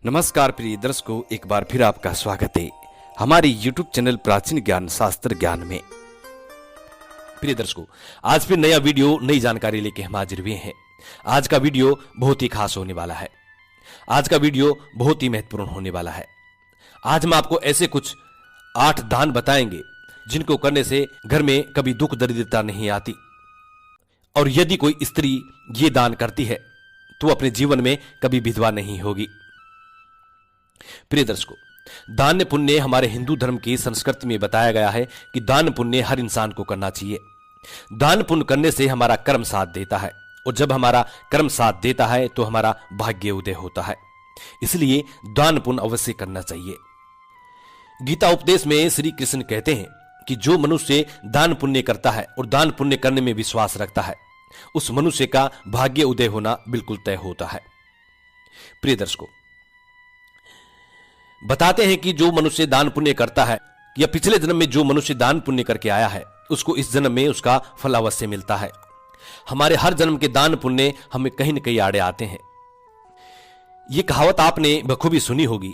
नमस्कार प्रिय दर्शकों, एक बार फिर आपका स्वागत है हमारे YouTube चैनल प्राचीन ज्ञान शास्त्र ज्ञान में। प्रिय दर्शकों, आज फिर नया वीडियो नई जानकारी लेके हम हाजिर हुए हैं। आज का वीडियो बहुत ही खास होने वाला है। आज का वीडियो बहुत ही महत्वपूर्ण होने वाला है। आज हम आपको ऐसे कुछ 8 दान बताएंगे जिनको करने से घर में कभी दुख दरिद्रता नहीं आती, और यदि कोई स्त्री ये दान करती है तो अपने जीवन में कभी विधवा नहीं होगी। प्रिय दर्शकों, दान पुण्य हमारे हिंदू धर्म की संस्कृति में बताया गया है कि दान पुण्य हर इंसान को करना चाहिए। दान पुण्य करने से हमारा कर्म साथ देता है, और जब हमारा कर्म साथ देता है तो हमारा भाग्य उदय होता है। इसलिए दान पुण्य अवश्य करना चाहिए। गीता उपदेश में श्री कृष्ण कहते हैं कि जो मनुष्य दान पुण्य करता है और दान पुण्य करने में विश्वास रखता है, उस मनुष्य का भाग्य उदय होना बिल्कुल तय होता है। प्रिय दर्शकों, बताते हैं कि जो मनुष्य दान पुण्य करता है या पिछले जन्म में जो मनुष्य दान पुण्य करके आया है, उसको इस जन्म में उसका फल अवश्य मिलता है। हमारे हर जन्म के दान पुण्य हमें कहीं न कहीं आड़े आते हैं। यह कहावत आपने बखूबी सुनी होगी।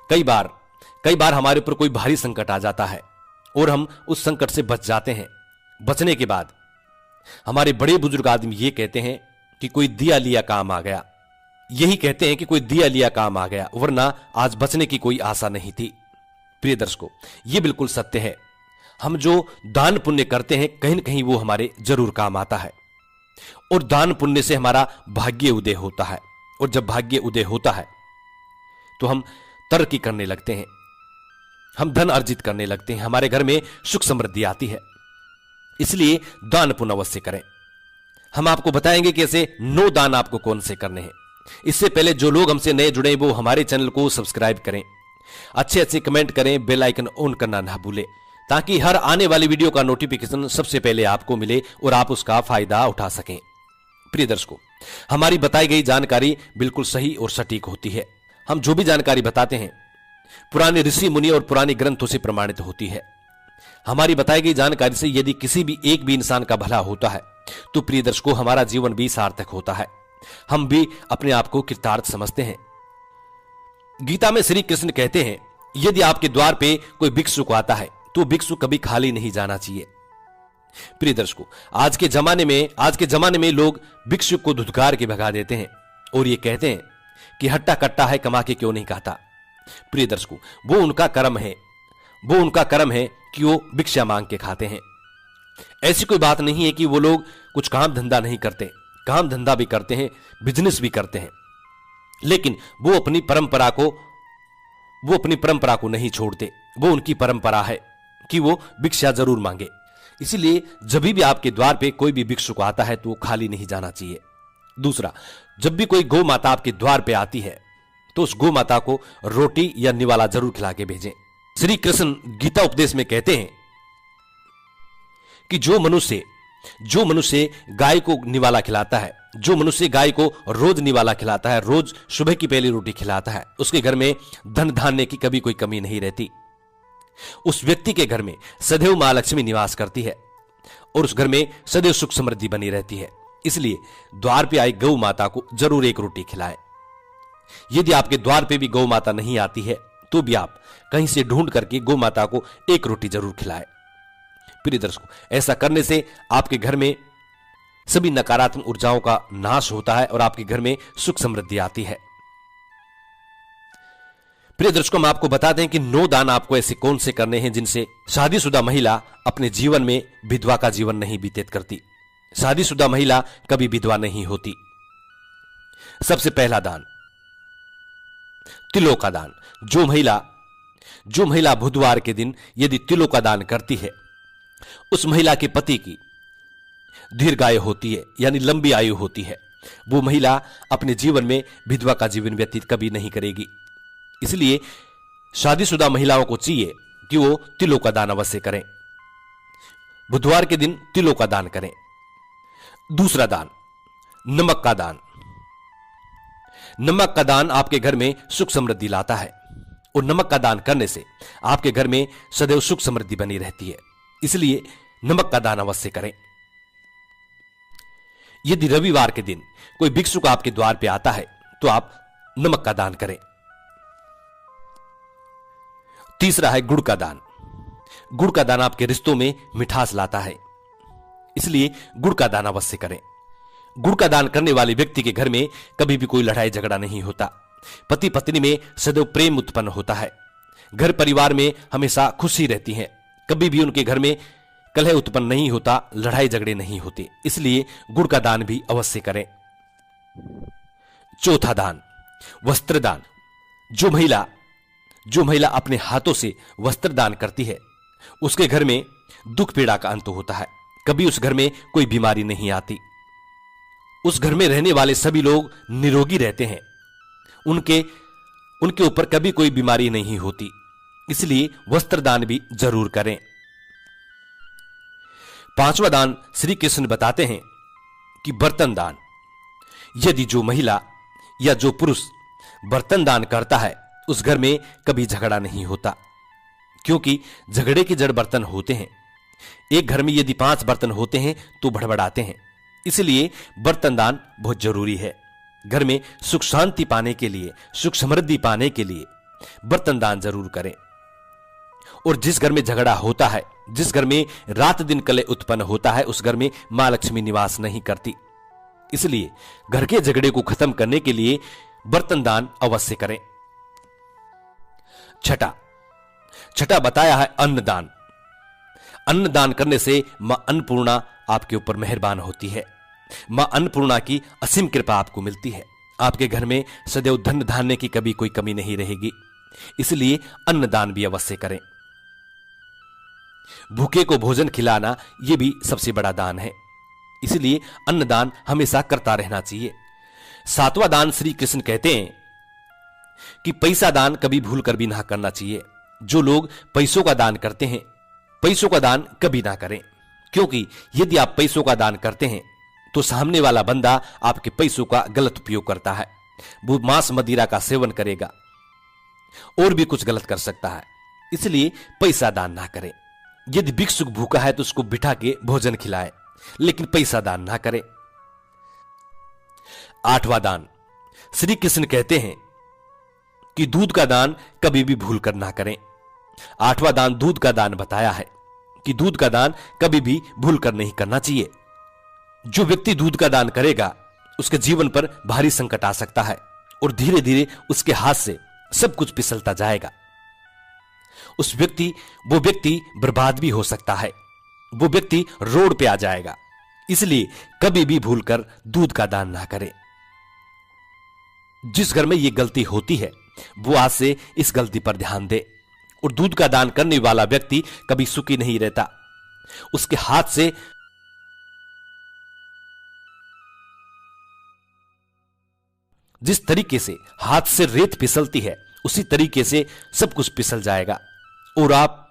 कई बार हमारे ऊपर कोई भारी संकट आ जाता है और हम उस संकट से बच जाते हैं। बचने के बाद हमारे बड़े बुजुर्ग आदमी ये कहते हैं कि कोई दिया लिया काम आ गया। यही कहते हैं कि कोई दिया लिया काम आ गया, वरना आज बचने की कोई आशा नहीं थी। प्रिय दर्शकों, यह बिल्कुल सत्य है। हम जो दान पुण्य करते हैं कहीं न कहीं वो हमारे जरूर काम आता है, और दान पुण्य से हमारा भाग्य उदय होता है। और जब भाग्य उदय होता है तो हम तरक्की करने लगते हैं, हम धन अर्जित करने लगते हैं, हमारे घर में सुख समृद्धि आती है। इसलिए दान पुण्य अवश्य करें। हम आपको बताएंगे कि ऐसे 9 दान आपको कौन से करने हैं। इससे पहले जो लोग हमसे नए जुड़े वो हमारे चैनल को सब्सक्राइब करें, अच्छे कमेंट करें, बेल आइकन ऑन करना ना भूलें, ताकि हर आने वाली वीडियो का नोटिफिकेशन सबसे पहले आपको मिले और आप उसका फायदा उठा सकें। प्रिय दर्शकों, हमारी बताई गई जानकारी बिल्कुल सही और सटीक होती है। हम जो भी जानकारी बताते हैं पुराने ऋषि मुनि और पुराने ग्रंथों से प्रमाणित होती है। हमारी बताई गई जानकारी से यदि किसी भी एक भी इंसान का भला होता है तो प्रिय दर्शकों, हमारा जीवन भी सार्थक होता है। हम भी अपने आप को कृतार्थ समझते हैं। गीता में श्री कृष्ण कहते हैं, यदि आपके द्वार पे कोई भिक्षुक आता है तो भिक्षुक कभी खाली नहीं जाना चाहिए। प्रिय दर्शकों, आज के जमाने में लोग भिक्षुक को धुतकार के भगा देते हैं और ये कहते हैं कि हट्टा कट्टा है, कमा के क्यों नहीं खाता। प्रिय दर्शकों, वो उनका कर्म है कि वो भिक्षा मांग के खाते हैं। ऐसी कोई बात नहीं है कि वो लोग कुछ काम धंधा नहीं करते। काम धंधा भी करते हैं, बिजनेस भी करते हैं, लेकिन वो अपनी परंपरा को नहीं छोड़ते। वो उनकी परंपरा है कि वो भिक्षा जरूर मांगे। इसलिए जब भी आपके द्वार पे कोई भी भिक्षुक आता है तो वो खाली नहीं जाना चाहिए। दूसरा, जब भी कोई गौ माता आपके द्वार पे आती है तो उस गौ माता को रोटी या निवाला जरूर खिला के भेजें। श्री कृष्ण गीता उपदेश में कहते हैं कि जो मनुष्य गाय को निवाला खिलाता है, जो मनुष्य गाय को रोज निवाला खिलाता है, रोज सुबह की पहली रोटी खिलाता है, उसके घर में धन धान्य की कभी कोई कमी नहीं रहती। उस व्यक्ति के घर में सदैव मां लक्ष्मी निवास करती है और उस घर में सदैव सुख समृद्धि बनी रहती है। इसलिए द्वार पे आई गौ माता को जरूर एक रोटी खिलाएं। यदि आपके द्वार पे भी गौ माता नहीं आती है तो भी आप कहीं से ढूंढ करके गौ माता को एक रोटी जरूर खिलाएं। प्रिय दर्शकों, ऐसा करने से आपके घर में सभी नकारात्मक ऊर्जाओं का नाश होता है और आपके घर में सुख समृद्धि आती है। प्रिय दर्शकों, हम आपको बताते हैं कि 9 दान आपको ऐसे कौन से करने हैं जिनसे शादीशुदा महिला अपने जीवन में विधवा का जीवन नहीं व्यतीत करती। शादीशुदा महिला कभी विधवा नहीं होती। सबसे पहला दान, तिलों का दान। जो महिला बुधवार के दिन यदि तिलों का दान करती है, उस महिला के पति की दीर्घायु होती है, यानी लंबी आयु होती है। वो महिला अपने जीवन में विधवा का जीवन व्यतीत कभी नहीं करेगी। इसलिए शादीशुदा महिलाओं को चाहिए कि वो तिलों का दान अवश्य करें। बुधवार के दिन तिलों का दान करें। दूसरा दान, नमक का दान। नमक का दान आपके घर में सुख समृद्धि लाता है, और नमक का दान करने से आपके घर में सदैव सुख समृद्धि बनी रहती है। इसलिए नमक का दान अवश्य करें। यदि रविवार के दिन कोई भिक्षुक आपके द्वार पे आता है तो आप नमक का दान करें। तीसरा है गुड़ का दान। गुड़ का दान आपके रिश्तों में मिठास लाता है, इसलिए गुड़ का दान अवश्य करें। गुड़ का दान करने वाले व्यक्ति के घर में कभी भी कोई लड़ाई झगड़ा नहीं होता। पति पत्नी में सदैव प्रेम उत्पन्न होता है। घर परिवार में हमेशा खुशी रहती है। कभी भी उनके घर में कलह उत्पन्न नहीं होता, लड़ाई झगड़े नहीं होते। इसलिए गुड़ का दान भी अवश्य करें। चौथा दान, वस्त्र दान। जो महिला अपने हाथों से वस्त्र दान करती है, उसके घर में दुख पीड़ा का अंत होता है। कभी उस घर में कोई बीमारी नहीं आती। उस घर में रहने वाले सभी लोग निरोगी रहते हैं। उनके ऊपर कभी कोई बीमारी नहीं होती। इसलिए वस्त्र दान भी जरूर करें। पांचवा दान श्री कृष्ण बताते हैं कि बर्तन दान। यदि जो महिला या जो पुरुष बर्तन दान करता है, उस घर में कभी झगड़ा नहीं होता, क्योंकि झगड़े की जड़ बर्तन होते हैं। एक घर में यदि 5 बर्तन होते हैं तो भड़बड़ाते हैं। इसलिए बर्तन दान बहुत जरूरी है। घर में सुख शांति पाने के लिए, सुख समृद्धि पाने के लिए बर्तन दान जरूर करें। और जिस घर में झगड़ा होता है, जिस घर में रात दिन कलह उत्पन्न होता है, उस घर में मां लक्ष्मी निवास नहीं करती। इसलिए घर के झगड़े को खत्म करने के लिए बर्तन दान अवश्य करें। छठा बताया है अन्नदान। अन्नदान करने से मां अन्नपूर्णा आपके ऊपर मेहरबान होती है। मां अन्नपूर्णा की असीम कृपा आपको मिलती है। आपके घर में सदैव धन धान्य की कभी कोई कमी नहीं रहेगी। इसलिए अन्नदान भी अवश्य करें। भूखे को भोजन खिलाना यह भी सबसे बड़ा दान है। इसलिए अन्नदान हमेशा करता रहना चाहिए। 7वां दान श्री कृष्ण कहते हैं कि पैसा दान कभी भूल कर भी ना करना चाहिए। जो लोग पैसों का दान करते हैं, पैसों का दान कभी ना करें, क्योंकि यदि आप पैसों का दान करते हैं तो सामने वाला बंदा आपके पैसों का गलत उपयोग करता है। वो मांस मदिरा का सेवन करेगा और भी कुछ गलत कर सकता है। इसलिए पैसा दान ना करें। यदि भिक्षुक भूखा है तो उसको बिठा के भोजन खिलाए, लेकिन पैसा दान ना करें। 8वां दान श्री कृष्ण कहते हैं कि दूध का दान कभी भी भूल कर ना करें। 8वां दान दूध का दान बताया है कि दूध का दान कभी भी भूल कर नहीं करना चाहिए। जो व्यक्ति दूध का दान करेगा, उसके जीवन पर भारी संकट आ सकता है और धीरे धीरे उसके हाथ से सब कुछ फिसलता जाएगा। वो व्यक्ति बर्बाद भी हो सकता है। वो व्यक्ति रोड पे आ जाएगा। इसलिए कभी भी भूलकर दूध का दान ना करें। जिस घर में यह गलती होती है, वो आज से इस गलती पर ध्यान दे। और दूध का दान करने वाला व्यक्ति कभी सुखी नहीं रहता। उसके हाथ से जिस तरीके से हाथ से रेत फिसलती है, उसी तरीके से सब कुछ फिसल जाएगा और आप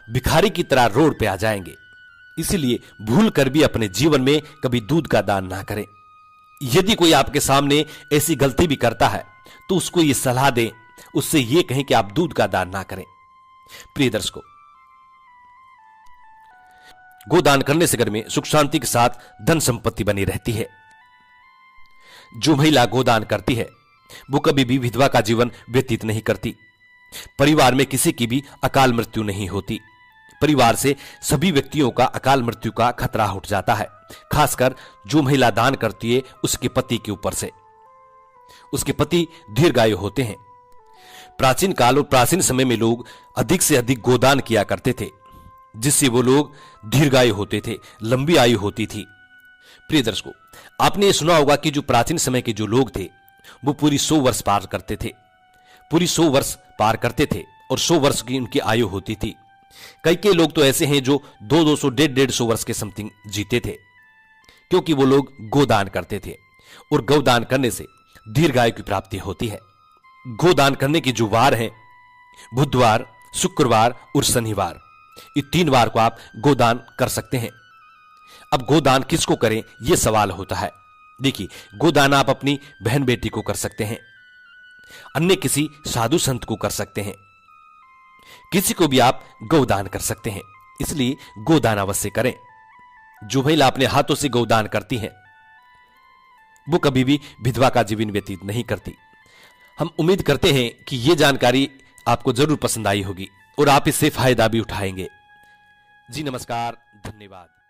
भिखारी की तरह रोड पे आ जाएंगे। इसलिए भूल कर भी अपने जीवन में कभी दूध का दान ना करें। यदि कोई आपके सामने ऐसी गलती भी करता है तो उसको यह सलाह दें, उससे यह कहें कि आप दूध का दान ना करें। प्रिय दर्शकों, गोदान करने से घर में सुख शांति के साथ धन संपत्ति बनी रहती है। जो महिला गोदान करती है, वो कभी भी विधवा का जीवन व्यतीत नहीं करती। परिवार में किसी की भी अकाल मृत्यु नहीं होती। परिवार से सभी व्यक्तियों का अकाल मृत्यु का खतरा उठ जाता है। खासकर जो महिला दान करती है, उसके पति के ऊपर से। उसके पति दीर्घायु होते हैं। प्राचीन काल और प्राचीन समय में लोग अधिक से अधिक गोदान किया करते थे, जिससे वो लोग दीर्घायु होते थे, लंबी आयु होती थी। प्रिय दर्शकों, आपने ये सुना होगा कि जो प्राचीन समय के जो लोग थे, वो पूरी 100 वर्ष पार करते थे। पूरी 100 वर्ष पार करते थे और 100 वर्ष की उनकी आयु होती थी। कई लोग तो ऐसे हैं जो 200, 150 वर्ष के समथिंग जीते थे, क्योंकि वो लोग गोदान करते थे। और गोदान करने से दीर्घायु की प्राप्ति होती है। गोदान करने की जो वार हैं, बुधवार, शुक्रवार और शनिवार, ये 3 वार को आप गोदान कर सकते हैं। अब गोदान किसको करें, यह सवाल होता है। देखिए, गोदान आप अपनी बहन बेटी को कर सकते हैं, अन्य किसी साधु संत को कर सकते हैं, किसी को भी आप गोदान कर सकते हैं। इसलिए गोदान अवश्य करें। जो महिला अपने हाथों से गोदान करती है, वो कभी भी विधवा का जीवन व्यतीत नहीं करती। हम उम्मीद करते हैं कि यह जानकारी आपको जरूर पसंद आई होगी और आप इससे फायदा भी उठाएंगे। जी नमस्कार, धन्यवाद।